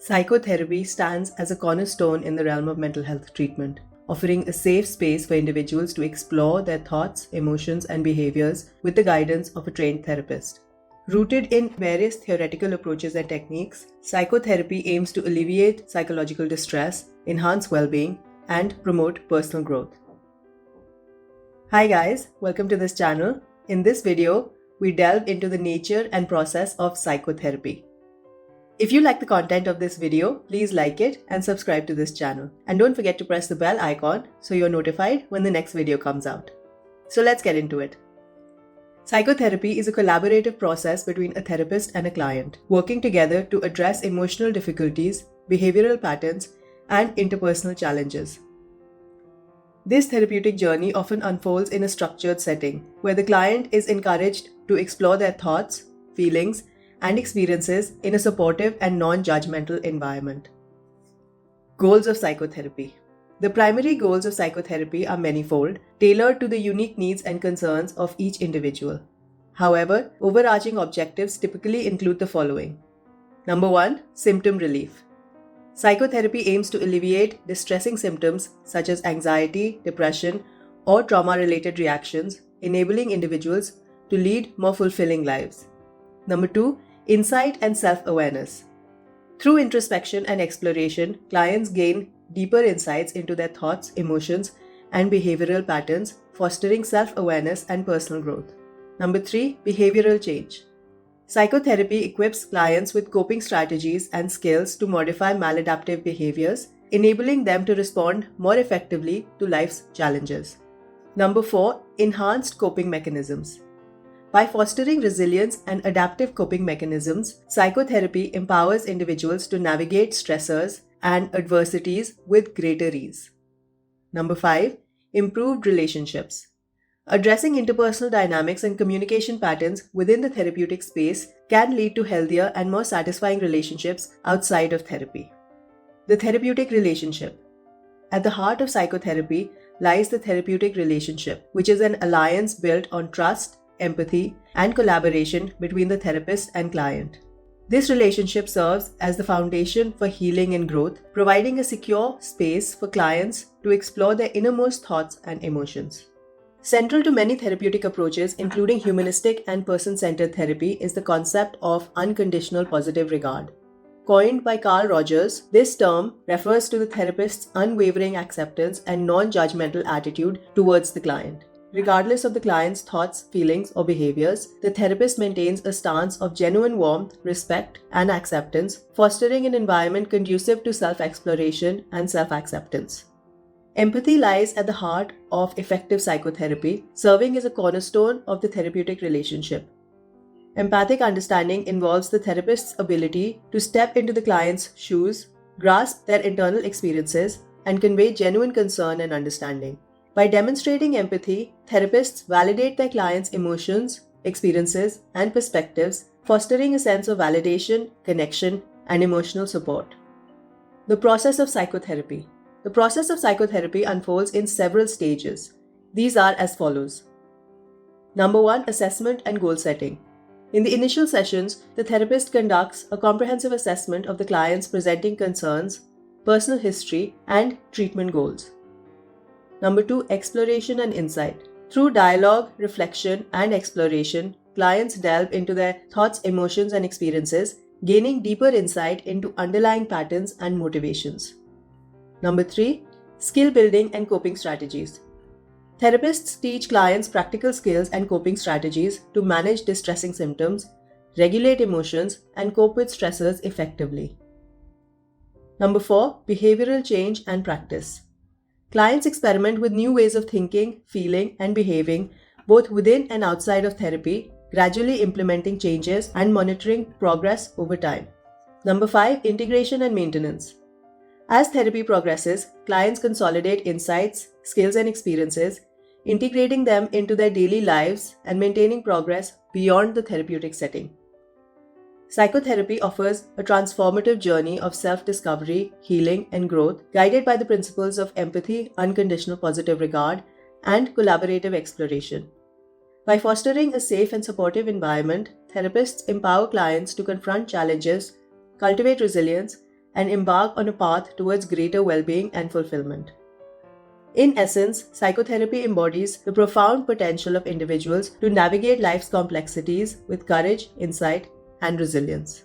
Psychotherapy stands as a cornerstone in the realm of mental health treatment, offering a safe space for individuals to explore their thoughts, emotions, and behaviors with the guidance of a trained therapist. Rooted in various theoretical approaches and techniques, psychotherapy aims to alleviate psychological distress, enhance well being, and promote personal growth. Hi guys, welcome to this channel. In this video, we delve into the nature and process of psychotherapy. If you like the content of this video, please like it and subscribe to this channel. And don't forget to press the bell icon so you're notified when the next video comes out. So let's get into it. Psychotherapy is a collaborative process between a therapist and a client, working together to address emotional difficulties, behavioral patterns, and interpersonal challenges. This therapeutic journey often unfolds in a structured setting, where the client is encouraged to explore their thoughts, feelings, and experiences in a supportive and non-judgmental environment. Goals of psychotherapy. The primary goals of psychotherapy are manifold, tailored to the unique needs and concerns of each individual. However, overarching objectives typically include the following. Number 1. Symptom relief. Psychotherapy aims to alleviate distressing symptoms such as anxiety, depression, or trauma-related reactions, enabling individuals to lead more fulfilling lives. Number 2. Insight and self-awareness. Through introspection and exploration, clients gain deeper insights into their thoughts, emotions, and behavioral patterns, fostering self-awareness and personal growth. Number 3. Behavioral change. Psychotherapy equips clients with coping strategies and skills to modify maladaptive behaviors, enabling them to respond more effectively to life's challenges. Number 4. Enhanced coping mechanisms. By fostering resilience and adaptive coping mechanisms, psychotherapy empowers individuals to navigate stressors and adversities with greater ease. Number 5. Improved relationships. Addressing interpersonal dynamics and communication patterns within the therapeutic space can lead to healthier and more satisfying relationships outside of therapy. The therapeutic relationship. At the heart of psychotherapy lies the therapeutic relationship, which is an alliance built on trust, empathy, and collaboration between the therapist and client. This relationship serves as the foundation for healing and growth, providing a secure space for clients to explore their innermost thoughts and emotions. Central to many therapeutic approaches, including humanistic and person-centered therapy, is the concept of unconditional positive regard. Coined by Carl Rogers, this term refers to the therapist's unwavering acceptance and non-judgmental attitude towards the client. Regardless of the client's thoughts, feelings, or behaviors, the therapist maintains a stance of genuine warmth, respect, and acceptance, fostering an environment conducive to self-exploration and self-acceptance. Empathy lies at the heart of effective psychotherapy, serving as a cornerstone of the therapeutic relationship. Empathic understanding involves the therapist's ability to step into the client's shoes, grasp their internal experiences, and convey genuine concern and understanding. By demonstrating empathy, therapists validate their clients' emotions, experiences, and perspectives, fostering a sense of validation, connection, and emotional support. The process of psychotherapy. The process of psychotherapy unfolds in several stages. These are as follows. Number 1. Assessment and goal setting. In the initial sessions, the therapist conducts a comprehensive assessment of the client's presenting concerns, personal history, and treatment goals. Number 2. Exploration and insight. Through dialogue, reflection, and exploration, clients delve into their thoughts, emotions, and experiences, gaining deeper insight into underlying patterns and motivations. Number 3. Skill building and coping strategies. Therapists teach clients practical skills and coping strategies to manage distressing symptoms, regulate emotions, and cope with stressors effectively. Number 4. Behavioral change and practice. Clients experiment with new ways of thinking, feeling, and behaving, both within and outside of therapy, gradually implementing changes and monitoring progress over time. Number 5. Integration and maintenance. As therapy progresses, clients consolidate insights, skills, and experiences, integrating them into their daily lives and maintaining progress beyond the therapeutic setting. Psychotherapy offers a transformative journey of self-discovery, healing, and growth, guided by the principles of empathy, unconditional positive regard, and collaborative exploration. By fostering a safe and supportive environment, therapists empower clients to confront challenges, cultivate resilience, and embark on a path towards greater well-being and fulfillment. In essence, psychotherapy embodies the profound potential of individuals to navigate life's complexities with courage, insight, and resilience.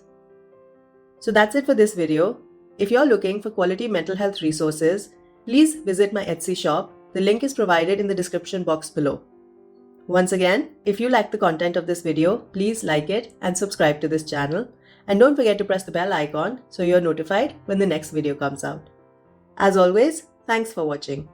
So that's it for this video. If you're looking for quality mental health resources, please visit my Etsy shop. The link is provided in the description box below. Once again, if you like the content of this video, please like it and subscribe to this channel. And don't forget to press the bell icon so you're notified when the next video comes out. As always, thanks for watching.